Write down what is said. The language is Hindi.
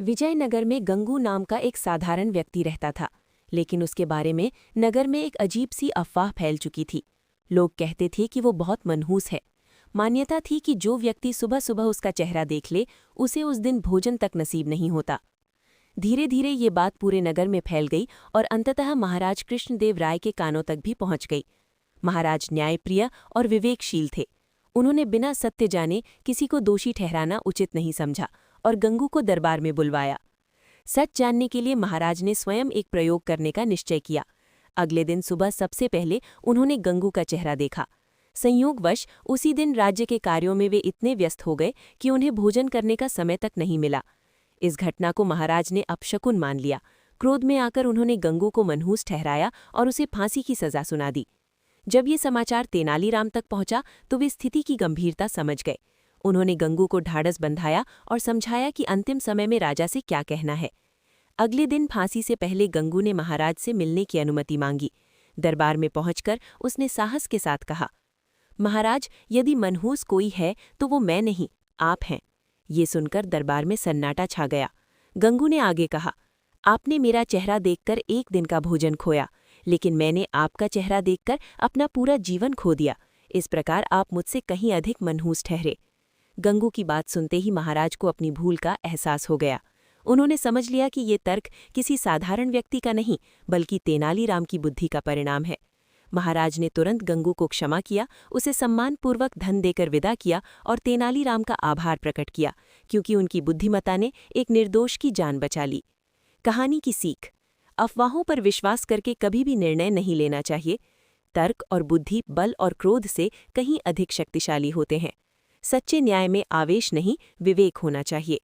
विजयनगर में गंगू नाम का एक साधारण व्यक्ति रहता था, लेकिन उसके बारे में नगर में एक अजीब सी अफवाह फैल चुकी थी। लोग कहते थे कि वो बहुत मनहूस है। मान्यता थी कि जो व्यक्ति सुबह सुबह उसका चेहरा देख ले, उसे उस दिन भोजन तक नसीब नहीं होता। धीरे धीरे ये बात पूरे नगर में फैल गई और अंततः महाराज कृष्णदेव राय के कानों तक भी पहुंच गई। महाराज न्यायप्रिय और विवेकशील थे। उन्होंने बिना सत्य जाने किसी को दोषी ठहराना उचित नहीं समझा और गंगू को दरबार में बुलवाया। सच जानने के लिए महाराज ने स्वयं एक प्रयोग करने का निश्चय किया। अगले दिन सुबह सबसे पहले उन्होंने गंगू का चेहरा देखा। संयोगवश उसी दिन राज्य के कार्यों में वे इतने व्यस्त हो गए कि उन्हें भोजन करने का समय तक नहीं मिला। इस घटना को महाराज ने अपशकुन मान लिया। क्रोध में आकर उन्होंने गंगू को मनहूस ठहराया और उसे फांसी की सजा सुना दी। जब ये समाचार तेनालीराम तक पहुंचा तो वे स्थिति की गंभीरता समझ गए। उन्होंने गंगू को ढाढ़स बंधाया और समझाया कि अंतिम समय में राजा से क्या कहना है। अगले दिन फांसी से पहले गंगू ने महाराज से मिलने की अनुमति मांगी। दरबार में पहुंचकर उसने साहस के साथ कहा, महाराज, यदि मनहूस कोई है तो वो मैं नहीं, आप हैं। ये सुनकर दरबार में सन्नाटा छा गया। गंगू ने आगे कहा, आपने मेरा चेहरा देखकर एक दिन का भोजन खोया, लेकिन मैंने आपका चेहरा देखकर अपना पूरा जीवन खो दिया। इस प्रकार आप मुझसे कहीं अधिक मनहूस ठहरे। गंगू की बात सुनते ही महाराज को अपनी भूल का एहसास हो गया। उन्होंने समझ लिया कि ये तर्क किसी साधारण व्यक्ति का नहीं, बल्कि तेनालीराम की बुद्धि का परिणाम है। महाराज ने तुरंत गंगू को क्षमा किया, उसे सम्मानपूर्वक धन देकर विदा किया और तेनालीराम का आभार प्रकट किया, क्योंकि उनकी बुद्धिमत्ता ने एक निर्दोष की जान बचा ली। कहानी की सीख: अफवाहों पर विश्वास करके कभी भी निर्णय नहीं लेना चाहिए। तर्क और बुद्धि बल और क्रोध से कहीं अधिक शक्तिशाली होते हैं। सच्चे न्याय में आवेश नहीं, विवेक होना चाहिए।